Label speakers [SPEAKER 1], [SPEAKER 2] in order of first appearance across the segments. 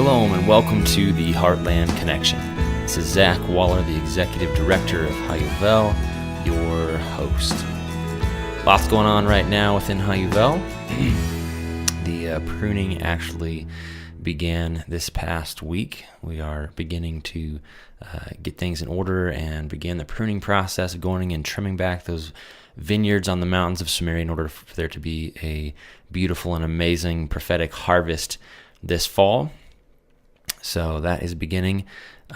[SPEAKER 1] Shalom and welcome to the Heartland Connection. This is Zach Waller, the Executive Director of Hayuvel, your host. Lots going on right now within Hayuvel. The pruning actually began this past week. We are beginning to get things in order and begin the pruning process of going and trimming back those vineyards on the mountains of Samaria in order for there to be a beautiful and amazing prophetic harvest this fall. So that is beginning.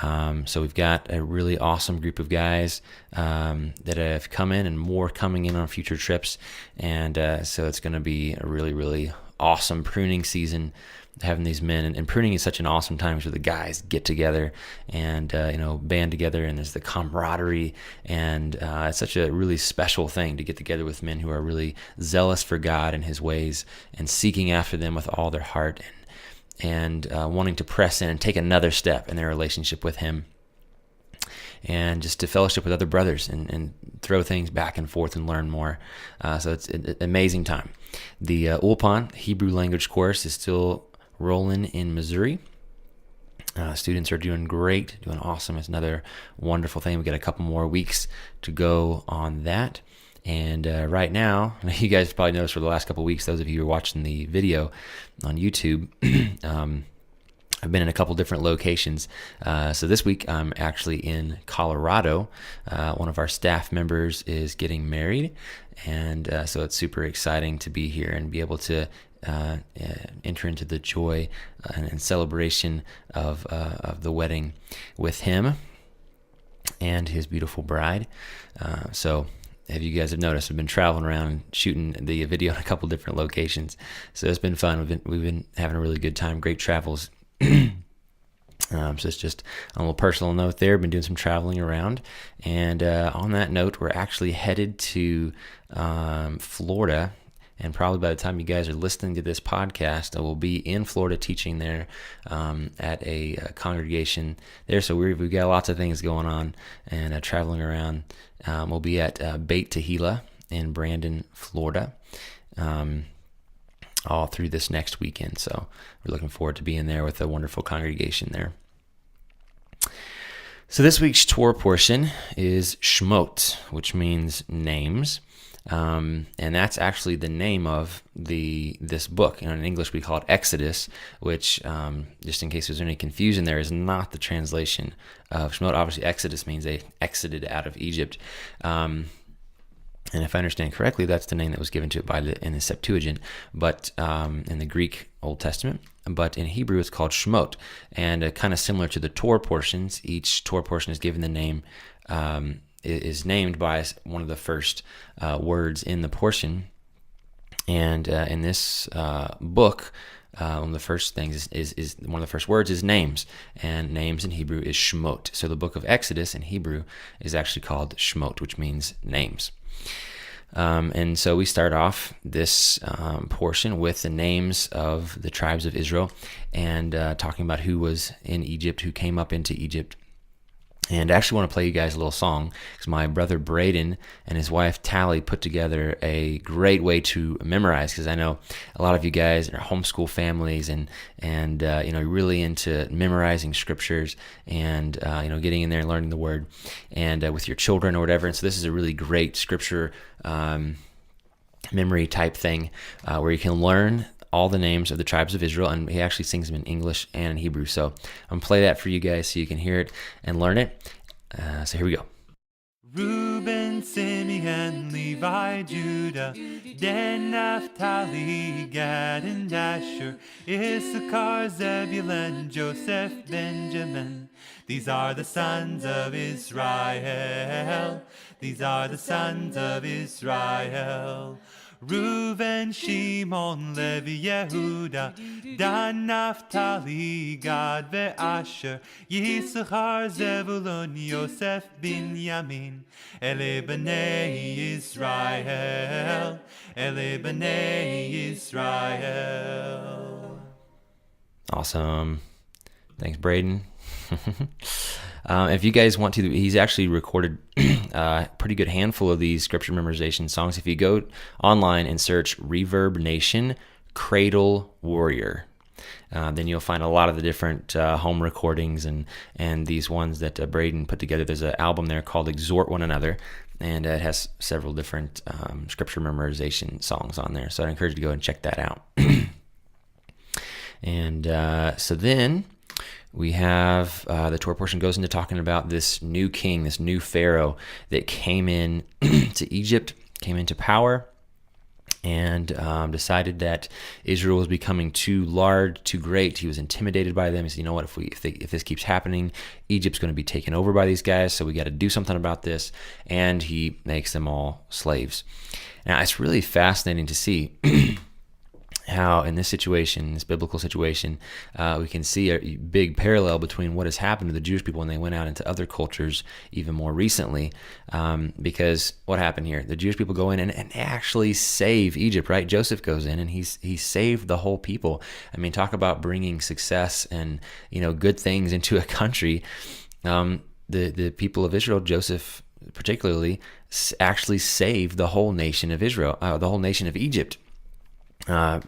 [SPEAKER 1] So we've got a really awesome group of guys that have come in and more coming in on future trips. And so it's going to be a really, really awesome pruning season, having these men. And pruning is such an awesome time where the guys get together and, band together, and there's the camaraderie. And it's such a really special thing to get together with men who are really zealous for God and his ways and seeking after them with all their heart and wanting to press in and take another step in their relationship with him, and just to fellowship with other brothers and throw things back and forth and learn more. So it's an amazing time. The Ulpan Hebrew language course is still rolling in Missouri. Students are doing great, doing awesome. It's another wonderful thing. We got a couple more weeks to go on that. And right now, you guys probably noticed for the last couple of weeks, those of you who are watching the video on YouTube, I've been in a couple different locations. So this week, I'm actually in Colorado. One of our staff members is getting married. And so it's super exciting to be here and be able to enter into the joy and celebration of the wedding with him and his beautiful bride. So if you guys have noticed, I've been traveling around and shooting the video in a couple different locations. So it's been fun. We've been having a really good time. Great travels. So it's just on a little personal note there. Been doing some traveling around. And on that note, we're actually headed to Florida. And probably by the time you guys are listening to this podcast, I will be in Florida teaching there at a congregation there. So we've got lots of things going on and traveling around. We'll be at Beit Tehillah in Brandon, Florida, all through this next weekend. So we're looking forward to being there with a wonderful congregation there. So this week's Torah portion is Shemot, which means names. And that's actually the name of this book. In English, we call it Exodus, which, just in case there's any confusion there, is not the translation of Shemot. Obviously, Exodus means they exited out of Egypt. And if I understand correctly, that's the name that was given to it in the Septuagint, but in the Greek Old Testament. But in Hebrew, it's called Shemot. And kind of similar to the Torah portions, each Torah portion is given the name is named by one of the first words in the portion. And in this book, one of the first things is one of the first words is names, and names in Hebrew is Shemot. So the book of Exodus in Hebrew is actually called Shemot, which means names. And so we start off this portion with the names of the tribes of Israel and talking about who was in Egypt, who came up into Egypt. And I actually want to play you guys a little song because my brother Braden and his wife Tally put together a great way to memorize, because I know a lot of you guys are homeschool families and really into memorizing scriptures and getting in there and learning the word and with your children or whatever. And so this is a really great scripture memory type thing where you can learn all the names of the tribes of Israel, and he actually sings them in English and in Hebrew. So I'm going to play that for you guys so you can hear it and learn it. So here we go.
[SPEAKER 2] Reuben, Simeon, Levi, Judah, Dan, Naphtali, Gad, and Asher, Issachar, Zebulun, Joseph, Benjamin. These are the sons of Israel. These are the sons of Israel. Reuben, Shimon, Levi, Yehuda, Dan, Naphtali, Gad, Asher, Yisachar, Zebulun, Yosef, Binyamin. Ele b'nei Israel, Ele b'nei Israel.
[SPEAKER 1] Awesome. Thanks, Braden. If you guys want to, he's actually recorded a pretty good handful of these scripture memorization songs. If you go online and search Reverb Nation Cradle Warrior, then you'll find a lot of the different home recordings and these ones that Braden put together. There's an album there called Exhort One Another, and it has several different scripture memorization songs on there. So I'd encourage you to go and check that out. And so then we have the Torah portion goes into talking about this new king, this new Pharaoh that came in to Egypt, came into power, and decided that Israel was becoming too large, too great. He was intimidated by them. He said, you know what, if this keeps happening, Egypt's going to be taken over by these guys, so we got to do something about this. And he makes them all slaves. Now, it's really fascinating to see how in this situation, this biblical situation, we can see a big parallel between what has happened to the Jewish people when they went out into other cultures even more recently. Because what happened here? The Jewish people go in and actually save Egypt, right? Joseph goes in and he saved the whole people. I mean, talk about bringing success and good things into a country. The people of Israel, Joseph particularly, actually saved the whole nation of Israel, the whole nation of Egypt.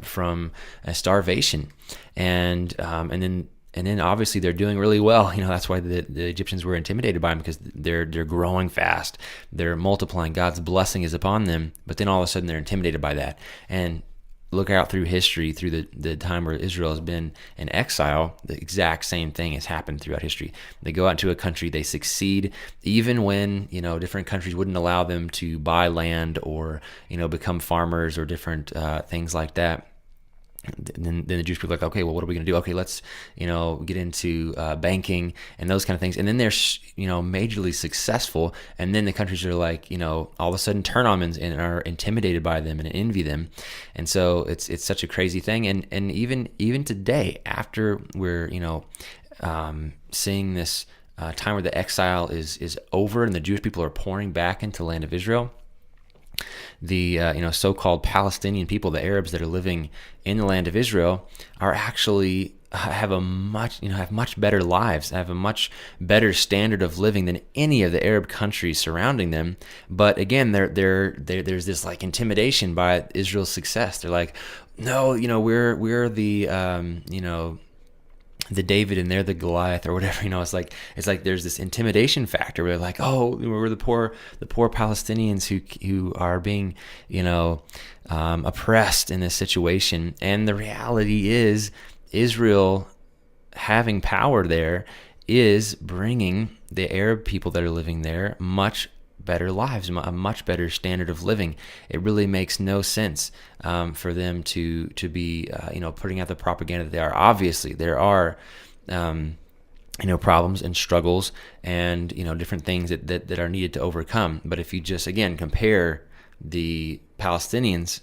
[SPEAKER 1] From starvation, and then obviously they're doing really well. That's why the Egyptians were intimidated by them, because they're growing fast, they're multiplying. God's blessing is upon them, but then all of a sudden they're intimidated by that. And look out through history, through the time where Israel has been in exile, the exact same thing has happened throughout history. They go out into a country, they succeed, even when, different countries wouldn't allow them to buy land or, become farmers or different things like that. Then the Jewish people are like, okay, well, what are we going to do? Okay, let's, get into banking and those kind of things. And then they're, majorly successful. And then the countries are like, all of a sudden turn on them and are intimidated by them and envy them. And so it's such a crazy thing. And even today, after we're, seeing this time where the exile is over and the Jewish people are pouring back into the land of Israel, the so-called Palestinian people, the Arabs that are living in the land of Israel, are actually have much better lives, have a much better standard of living than any of the Arab countries surrounding them. But again, there's this like intimidation by Israel's success. They're like, no, we're the David and they're the Goliath or whatever. It's like there's this intimidation factor where they're like, oh, we're the poor Palestinians who are being oppressed in this situation. And the reality is, Israel having power there is bringing the Arab people that are living there much better lives, a much better standard of living. It really makes no sense for them to be putting out the propaganda that they are. Obviously, there are problems and struggles and different things that are needed to overcome. But if you just again compare the Palestinians,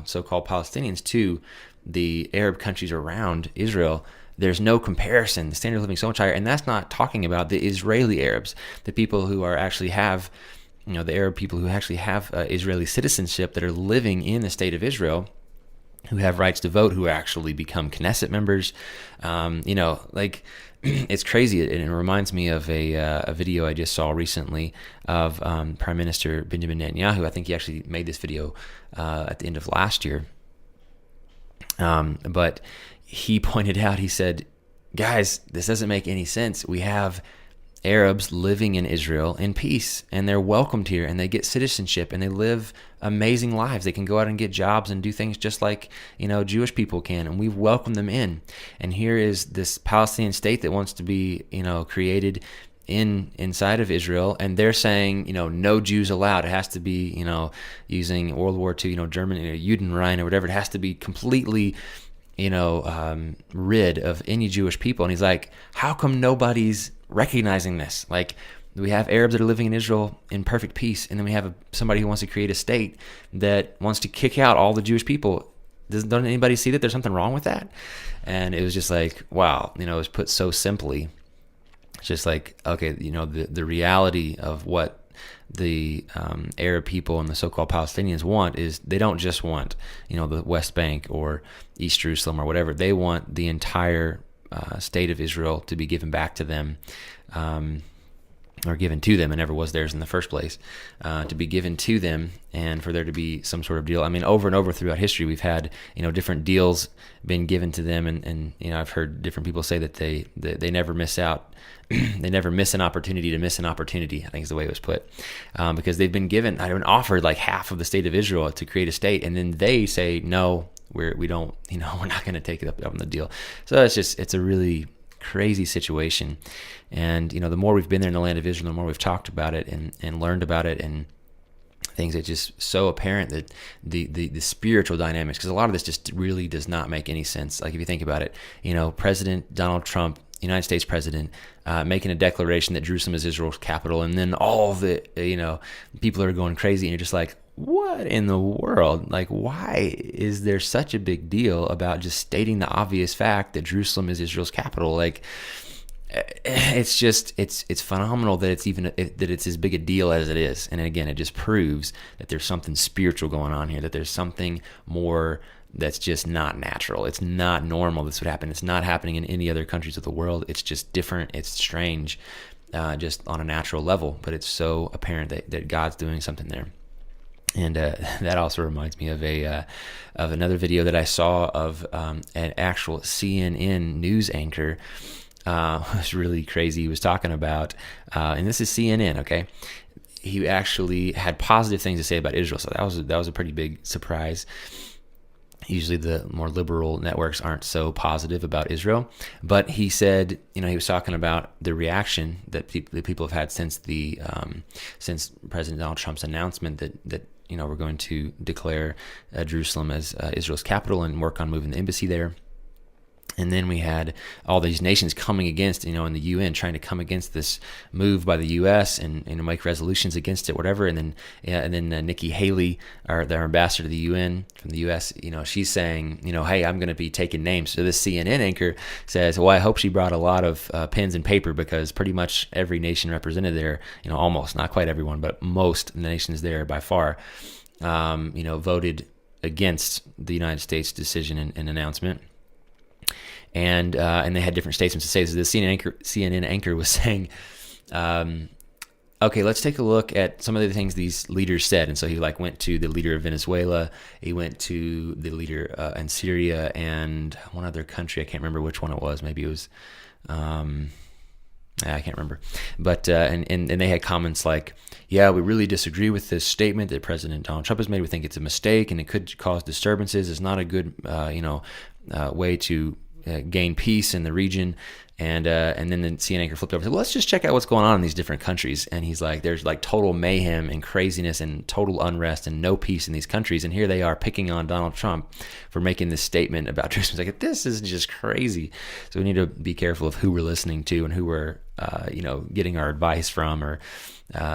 [SPEAKER 1] so-called Palestinians, to the Arab countries around Israel, there's no comparison. The standard of living is so much higher. And that's not talking about the Israeli Arabs, the people who are actually have, the Arab people who actually have Israeli citizenship that are living in the state of Israel, who have rights to vote, who actually become Knesset members. It's crazy. It reminds me of a video I just saw recently of Prime Minister Benjamin Netanyahu. I think he actually made this video at the end of last year. But he pointed out, he said, guys, this doesn't make any sense. We have Arabs living in Israel in peace, and they're welcomed here, and they get citizenship, and they live amazing lives. They can go out and get jobs and do things just like, Jewish people can, and we've welcomed them in. And here is this Palestinian state that wants to be, created inside of Israel, and they're saying, no Jews allowed. It has to be, using World War II, German, Judenrein or whatever. It has to be completely, rid of any Jewish people. And he's like, how come nobody's recognizing this? Like, we have Arabs that are living in Israel in perfect peace, and then we have somebody who wants to create a state that wants to kick out all the Jewish people. Don't anybody see that there's something wrong with that? And it was just like, wow, it was put so simply. It's just like, okay, the reality of what the Arab people and the so-called Palestinians want is they don't just want, the West Bank or East Jerusalem or whatever. They want the entire state of Israel to be given back to them. or given to them. It never was theirs in the first place, to be given to them, and for there to be some sort of deal. I mean, over and over throughout history, we've had, different deals been given to them, and I've heard different people say that they never miss out. They never miss an opportunity to miss an opportunity, I think is the way it was put, because they've been offered like half of the state of Israel to create a state, and then they say, no, we don't, we're not going to take it up on the deal. So it's a really crazy situation. And the more we've been there in the land of Israel, the more we've talked about it and learned about it, and things, it's just so apparent that the spiritual dynamics, because a lot of this just really does not make any sense. Like if you think about it, President Donald Trump, United States president, making a declaration that Jerusalem is Israel's capital, and then all the people are going crazy, and you're just like, what in the world? Like, why is there such a big deal about just stating the obvious fact that Jerusalem is Israel's capital? Like, it's phenomenal that it's as big a deal as it is. And again, it just proves that there's something spiritual going on here, that there's something more that's just not natural. It's not normal this would happen. It's not happening in any other countries of the world. It's just different. It's strange, just on a natural level, but it's so apparent that God's doing something there. And that also reminds me of another video that I saw of an actual CNN news anchor. It was really crazy. He was talking about, and this is CNN, okay? He actually had positive things to say about Israel, so that was a pretty big surprise. Usually the more liberal networks aren't so positive about Israel, but he said, he was talking about the reaction that the people have had since President Donald Trump's announcement that we're going to declare Jerusalem as Israel's capital and work on moving the embassy there. And then we had all these nations coming against, in the UN, trying to come against this move by the U.S. and make resolutions against it, whatever. And then Nikki Haley, our ambassador to the UN from the U.S., she's saying, hey, I'm going to be taking names. So this CNN anchor says, well, I hope she brought a lot of pens and paper, because pretty much every nation represented there, almost, not quite everyone, but most nations there by far, voted against the United States decision and announcement. And they had different statements to say. So the CNN anchor was saying, okay, let's take a look at some of the things these leaders said. And so he went to the leader of Venezuela, he went to the leader in Syria, and one other country. I can't remember which one it was. Maybe it was, I can't remember. But and they had comments like, yeah, we really disagree with this statement that President Donald Trump has made. We think it's a mistake and it could cause disturbances. It's not a good way to gain peace in the region. And then the CNN anchor flipped over and said, well, let's just check out what's going on in these different countries. And he's like, there's total mayhem and craziness and total unrest and no peace in these countries. And here they are picking on Donald Trump for making this statement about Jerusalem. It's like, this is just crazy. So we need to be careful of who we're listening to and who we're, getting our advice from, or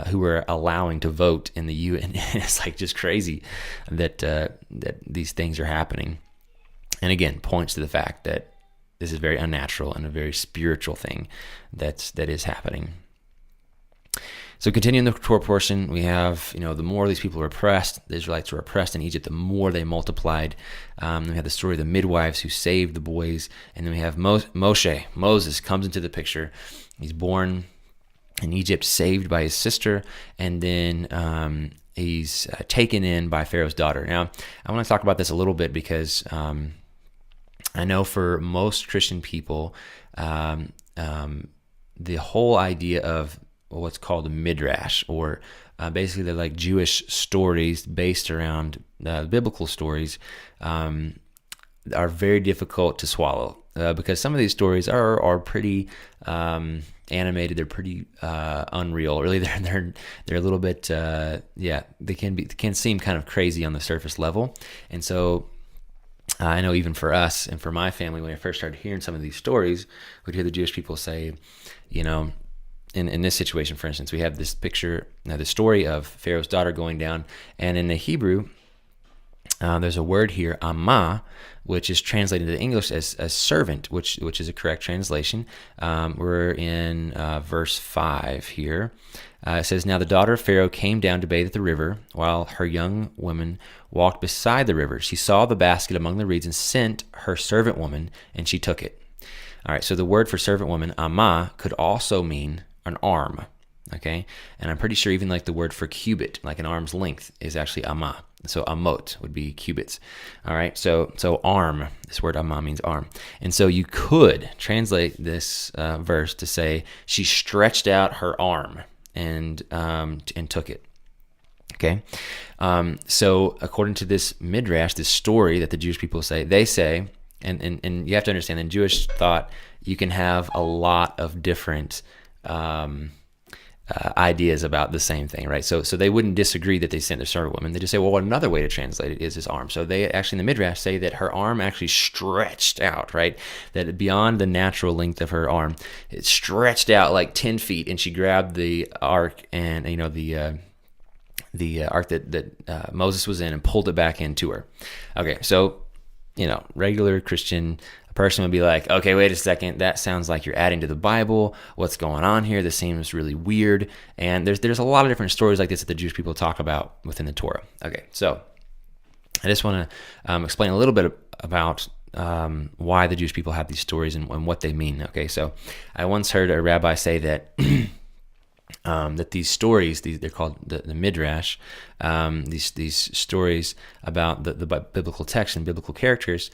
[SPEAKER 1] who we're allowing to vote in the UN. It's just crazy that these things are happening. And again, points to the fact that this is very unnatural and a very spiritual thing that is happening. So continuing the Torah portion, we have, the more these people are oppressed, the Israelites were oppressed in Egypt, the more they multiplied. Then we have the story of the midwives who saved the boys. And then we have Moses comes into the picture. He's born in Egypt, saved by his sister, and then he's taken in by Pharaoh's daughter. Now, I want to talk about this a little bit because I know for most Christian people, the whole idea of what's called a Midrash, or basically they're like Jewish stories based around biblical stories, are very difficult to swallow because some of these stories are pretty animated. They're pretty unreal. Really, they're a little bit they can seem kind of crazy on the surface level, and so. I know even for us and for my family, when I first started hearing some of these stories, we'd hear the Jewish people say, in this situation, for instance, we have this picture, the story of Pharaoh's daughter going down, and in the Hebrew, there's a word here, amma, which is translated into English as servant, which is a correct translation. We're in verse 5 here. It says, now the daughter of Pharaoh came down to bathe at the river, while her young woman walked beside the river. She saw the basket among the reeds and sent her servant woman, and she took it. All right, so the word for servant woman, amma, could also mean an arm. okay? And I'm pretty sure even like the word for cubit, like an arm's length, is actually amma. So amot would be cubits. All right, so arm, this word amma means arm. And so you could translate this verse to say she stretched out her arm and took it. Okay, so according to this midrash, this story that the Jewish people say, they say, and you have to understand, in Jewish thought, you can have a lot of different ideas about the same thing, right? So they wouldn't disagree that they sent a servant woman. They just say, well, another way to translate it is his arm. So they actually in the Midrash say that her arm actually stretched out, right? That beyond the natural length of her arm, it stretched out like 10 feet, and she grabbed the ark and the ark that Moses was in and pulled it back into her. Okay, so regular Christian person would be like, okay, wait a second, that sounds like you're adding to the Bible. What's going on here? This seems really weird. And there's a lot of different stories like this that the Jewish people talk about within the Torah. Okay, so I just want to explain a little bit about why the Jewish people have these stories and what they mean. Okay, so I once heard a rabbi say that that these stories, they're called the Midrash, these stories about the biblical text and biblical characters,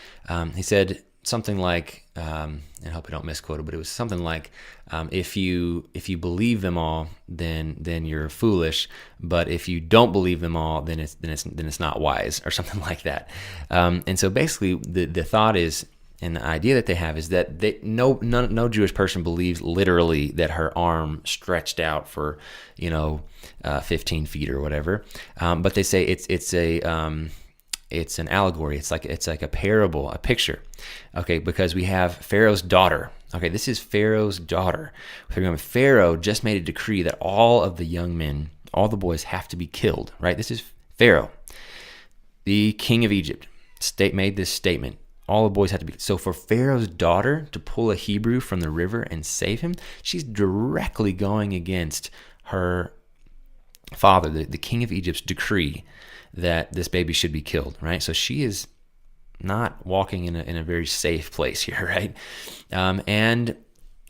[SPEAKER 1] he said something like, I hope I don't misquote it, but it was something like, if you believe them all, then you're foolish, but if you don't believe them all, then it's not wise, or something like that. And so basically, the thought is, and the idea that they have is that no Jewish person believes literally that her arm stretched out for 15 feet or whatever, but they say it's an allegory. It's like a parable, a picture. Okay, because we have Pharaoh's daughter. Okay, this is Pharaoh's daughter. Pharaoh just made a decree that all of the young men, all the boys, have to be killed. Right? This is Pharaoh, the king of Egypt. Made this statement. All the boys had to be. So for Pharaoh's daughter to pull a Hebrew from the river and save him, she's directly going against her father, the king of Egypt's decree that this baby should be killed, right? So she is not walking in a very safe place here, right? And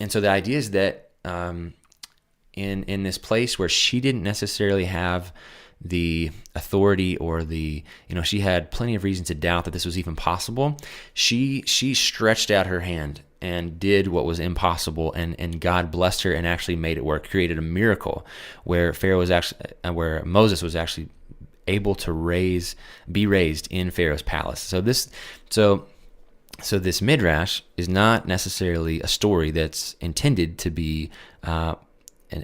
[SPEAKER 1] so the idea is that in this place where she didn't necessarily have the authority or she had plenty of reason to doubt that this was even possible, she stretched out her hand and did what was impossible, and God blessed her and actually made it work, created a miracle where where Moses was actually able to be raised in Pharaoh's palace. So this midrash is not necessarily a story that's intended to be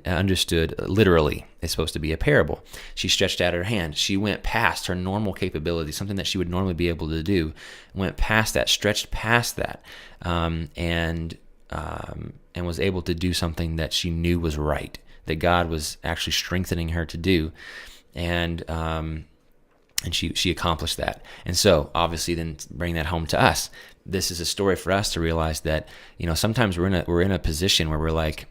[SPEAKER 1] understood literally. It's supposed to be a parable. She stretched out her hand. She went past her normal capability, something that she would normally be able to do, went past that, stretched past that, and was able to do something that she knew was right, that God was actually strengthening her to do. And she accomplished that. And so obviously then bring that home to us. This is a story for us to realize that, sometimes we're in a position where we're like,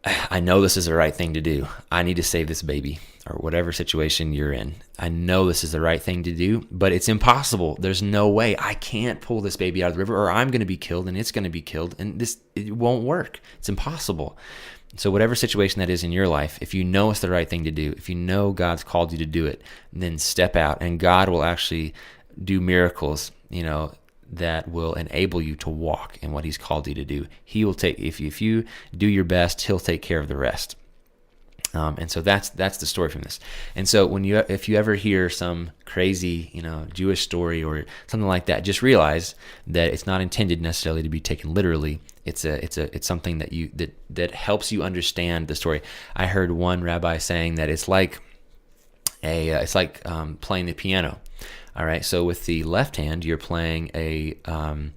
[SPEAKER 1] I know this is the right thing to do. I need to save this baby, or whatever situation you're in. I know this is the right thing to do, but it's impossible. There's no way. I can't pull this baby out of the river, or I'm going to be killed and it's going to be killed, and it won't work. It's impossible. So whatever situation that is in your life, if you know it's the right thing to do, if you know God's called you to do it, then step out, and God will actually do miracles, that will enable you to walk in what He's called you to do. He will take, if you do your best, He'll take care of the rest. And so that's the story from this. And so if you ever hear some crazy, Jewish story or something like that, just realize that it's not intended necessarily to be taken literally. It's something that helps you understand the story. I heard one rabbi saying that it's like playing the piano. All right, so with the left hand, you're playing the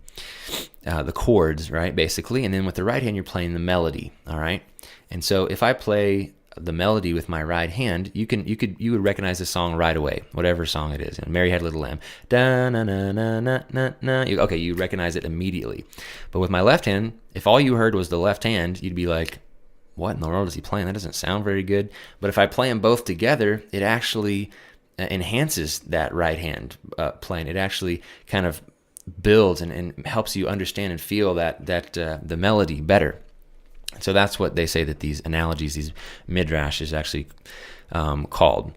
[SPEAKER 1] chords, right, basically, and then with the right hand, you're playing the melody. All right, and so if I play the melody with my right hand, you would recognize the song right away, whatever song it is. Mary Had a Little Lamb, da na na na na na na. Okay, you recognize it immediately. But with my left hand, if all you heard was the left hand, you'd be like, what in the world is he playing? That doesn't sound very good. But if I play them both together, it actually enhances that right hand playing. It actually kind of builds and helps you understand and feel that the melody better. So that's what they say that these analogies, these Midrash, is actually called.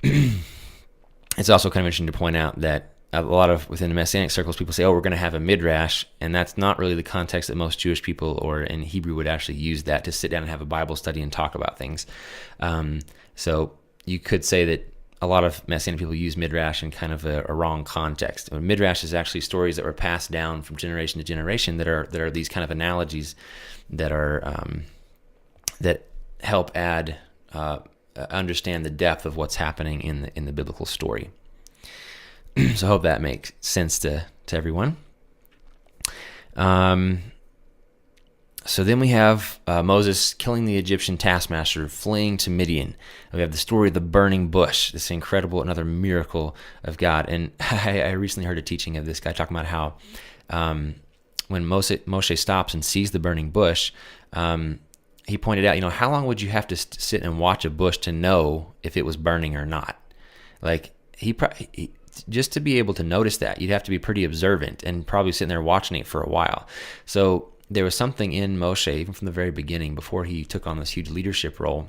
[SPEAKER 1] It's also kind of interesting to point out that a lot of within the Messianic circles, people say, oh, we're going to have a Midrash, and that's not really the context that most Jewish people or in Hebrew would actually use that to sit down and have a Bible study and talk about things. So you could say that a lot of Messianic people use Midrash in kind of a wrong context. Midrash is actually stories that were passed down from generation to generation that are these kind of analogies that are that help add understand the depth of what's happening in the biblical story. So I hope that makes sense to everyone. So then we have Moses killing the Egyptian taskmaster, fleeing to Midian. We have the story of the burning bush, this incredible, another miracle of God. And I recently heard a teaching of this guy talking about how when Moshe stops and sees the burning bush, he pointed out, how long would you have to sit and watch a bush to know if it was burning or not? Like, he just to be able to notice that, you'd have to be pretty observant and probably sitting there watching it for a while. So there was something in Moshe, even from the very beginning, before he took on this huge leadership role,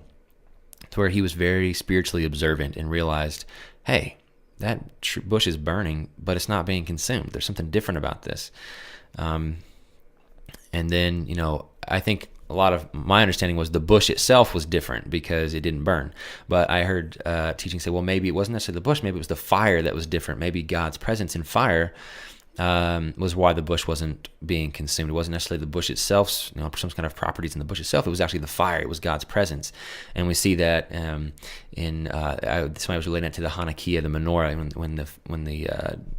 [SPEAKER 1] to where he was very spiritually observant and realized, hey, that bush is burning, but it's not being consumed. There's something different about this. And then, I think a lot of my understanding was the bush itself was different because it didn't burn. But I heard teaching say, well, maybe it wasn't necessarily the bush. Maybe it was the fire that was different. Maybe God's presence in fire was why the bush wasn't being consumed. It wasn't necessarily the bush itself, some kind of properties in the bush itself. It was actually the fire. It was God's presence. And we see that somebody was relating it to the Hanukkah, the menorah, when the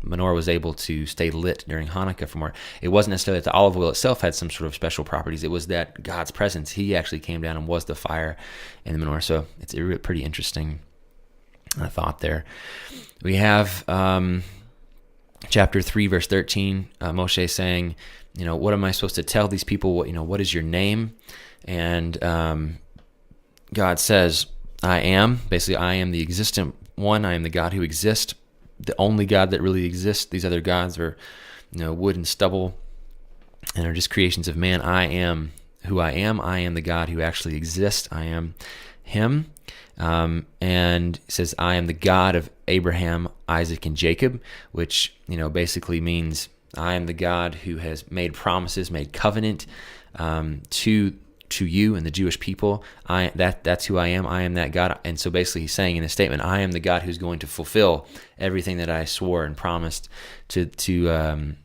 [SPEAKER 1] menorah was able to stay lit during Hanukkah for more. It wasn't necessarily that the olive oil itself had some sort of special properties. It was that God's presence, he actually came down and was the fire in the menorah. So it's a pretty interesting thought there. We have chapter 3, verse 13, Moshe saying, what am I supposed to tell these people? What is your name? And God says, I am. Basically, I am the existent one. I am the God who exists, the only God that really exists. These other gods are, wood and stubble and are just creations of man. I am who I am. I am the God who actually exists. I am him. And it says, I am the God of Abraham, Isaac, and Jacob, which, basically means I am the God who has made promises, made covenant to you and the Jewish people. That's who I am. I am that God. And so basically he's saying in his statement, I am the God who's going to fulfill everything that I swore and promised to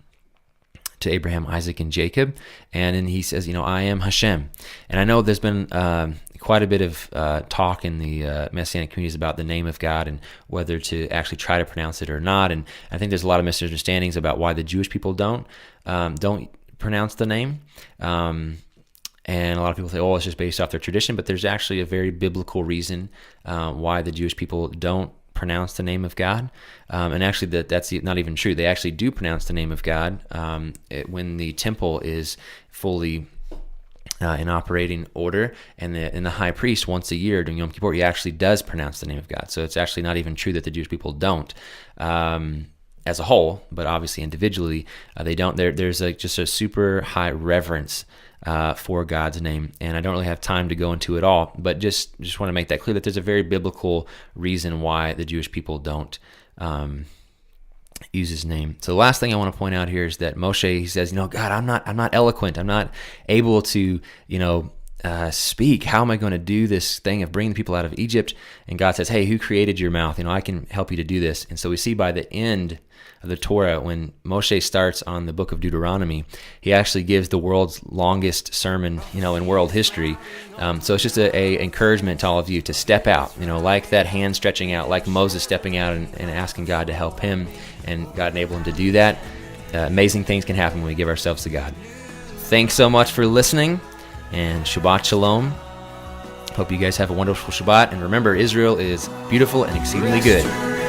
[SPEAKER 1] Abraham, Isaac, and Jacob. And then he says, I am Hashem. And I know there's been quite a bit of talk in the Messianic communities about the name of God and whether to actually try to pronounce it or not. And I think there's a lot of misunderstandings about why the Jewish people don't pronounce the name. And a lot of people say, oh, it's just based off their tradition. But there's actually a very biblical reason why the Jewish people don't pronounce the name of God. And actually that's not even true. They actually do pronounce the name of God when the temple is fully in operating order, and the high priest once a year during Yom Kippur, he actually does pronounce the name of God. So it's actually not even true that the Jewish people don't as a whole, but obviously individually they don't. There's just a super high reverence for God's name, and I don't really have time to go into it all, but just want to make that clear that there's a very biblical reason why the Jewish people don't use his name. So the last thing I want to point out here is that Moshe, he says, God, I'm not eloquent. I'm not able to, speak. How am I going to do this thing of bringing the people out of Egypt? And God says, hey, who created your mouth? I can help you to do this. And so we see by the end of the Torah, when Moshe starts on the book of Deuteronomy, he actually gives the world's longest sermon, in world history. So it's just a encouragement to all of you to step out, like that hand stretching out, like Moses stepping out and asking God to help him, and God enabled him to do that. Amazing things can happen when we give ourselves to God. Thanks so much for listening, and Shabbat Shalom. Hope you guys have a wonderful Shabbat. And remember, Israel is beautiful and exceedingly good.